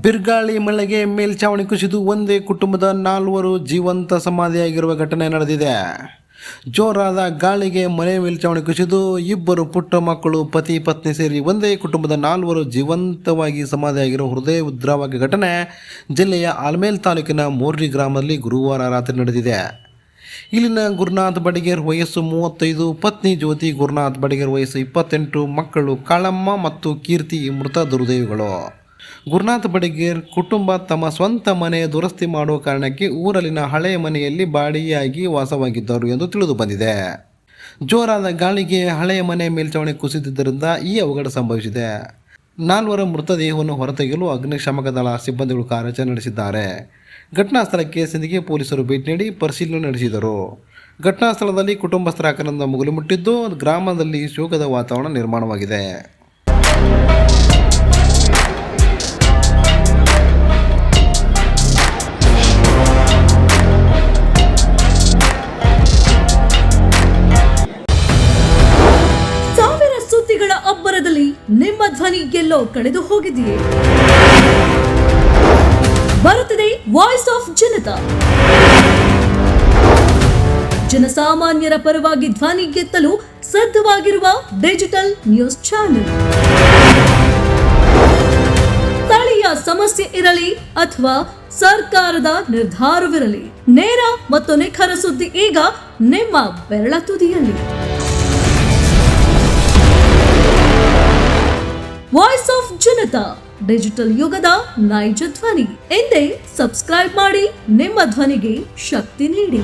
ಬಿರ್ಗಾಳಿ ಮಳೆಗೆ ಮೇಲ್ಛಾವಣಿ ಕುಸಿದು ಒಂದೇ ಕುಟುಂಬದ 4 ಜೀವಂತ ಸಮಾಧಿಯಾಗಿರುವ ಘಟನೆ ನಡೆದಿದೆ. ಜೋರಾದ ಗಾಳಿಗೆ ಮನೆ ಮೇಲ್ಛಾವಣಿ ಕುಸಿದು 2 ಪುಟ್ಟ ಮಕ್ಕಳು ಪತಿ ಪತ್ನಿ ಸೇರಿ ಒಂದೇ ಕುಟುಂಬದ 4 ಜೀವಂತವಾಗಿ ಸಮಾಧಿಯಾಗಿರುವ ಹೃದಯ ಉದ್ರಾವಕ ಘಟನೆ ಜಿಲ್ಲೆಯ ಆಲ್ಮೇಲ್ ತಾಲೂಕಿನ ಮೋರ್ರಿ ಗ್ರಾಮದಲ್ಲಿ ಗುರುವಾರ ರಾತ್ರಿ ನಡೆದಿದೆ. ಇಲ್ಲಿನ ಗುರುನಾಥ್ ಬಡಿಗೇರ್ ವಯಸ್ಸು 35, ಪತ್ನಿ ಜ್ಯೋತಿ ಗುರುನಾಥ್ ಬಡಿಗೇರ್ ವಯಸ್ಸು 28, ಮಕ್ಕಳು ಕಾಳಮ್ಮ ಮತ್ತು ಕೀರ್ತಿ ಮೃತ ದುರ್ದೈವಿಗಳು. ಗುರುನಾಥ್ ಬಡಿಗೇರ್ ಕುಟುಂಬ ತಮ್ಮ ಸ್ವಂತ ಮನೆ ದುರಸ್ತಿ ಮಾಡುವ ಕಾರಣಕ್ಕೆ ಊರಲ್ಲಿನ ಹಳೆಯ ಮನೆಯಲ್ಲಿ ಬಾಡಿಯಾಗಿ ವಾಸವಾಗಿದ್ದರು ಎಂದು ತಿಳಿದು ಬಂದಿದೆ. ಜೋರಾದ ಗಾಳಿಗೆ ಹಳೆಯ ಮನೆ ಮೇಲ್ಛಾವಣಿ ಕುಸಿದಿದ್ದರಿಂದ ಈ ಅವಘಡ ಸಂಭವಿಸಿದೆ. 4 ಮೃತದೇಹವನ್ನು ಹೊರತೆಗೆಯಲು ಅಗ್ನಿಶಾಮಕ ದಳ ಸಿಬ್ಬಂದಿಗಳು ಕಾರ್ಯಾಚರಣೆ ನಡೆಸಿದ್ದಾರೆ. ಘಟನಾ ಸ್ಥಳಕ್ಕೆ ಸಿಂದಗಿ ಪೊಲೀಸರು ಭೇಟಿ ನೀಡಿ ಪರಿಶೀಲನೆ ನಡೆಸಿದರು. ಘಟನಾ ಸ್ಥಳದಲ್ಲಿ ಕುಟುಂಬಸ್ಥರ ಆಕ್ರಂದ ಮುಗಿಲು ಮುಟ್ಟಿದ್ದು ಗ್ರಾಮದಲ್ಲಿ ಶೋಕದ ವಾತಾವರಣ ನಿರ್ಮಾಣವಾಗಿದೆ. ಸುದ್ದಿಗಳ ಅಬ್ಬರದಲ್ಲಿ ನಿಮ್ಮ ಧ್ವನಿ ಎಲ್ಲೋ ಕಳೆದು ಹೋಗಿದೆಯೇ? ಬರುತ್ತದೆ ವಾಯ್ಸ್ ಆಫ್ ಜನತಾ, ಜನಸಾಮಾನ್ಯರ ಪರವಾಗಿ ಧ್ವನಿ ಗೆತ್ತಲು ಸಿದ್ಧವಾಗಿರುವ ಡಿಜಿಟಲ್ ನ್ಯೂಸ್ ಚಾನೆಲ್. ಸ್ಥಳೀಯ ಸಮಸ್ಯೆ ಇರಲಿ ಅಥವಾ ಸರ್ಕಾರದ ನಿರ್ಧಾರವಿರಲಿ, ನೇರ ಮತ್ತು ನಿಖರ ಸುದ್ದಿ ಈಗ ನಿಮ್ಮ ಬೆರಳ ತುದಿಯಲ್ಲಿ. ವಾಯ್ಸ್ ಆಫ್ ಜನತಾ, ಡಿಜಿಟಲ್ ಯುಗದ ನೈಜ ಧ್ವನಿ. ಎಂದೇ ಸಬ್ಸ್ಕ್ರೈಬ್ ಮಾಡಿ, ನಿಮ್ಮ ಧ್ವನಿಗೆ ಶಕ್ತಿ ನೀಡಿ.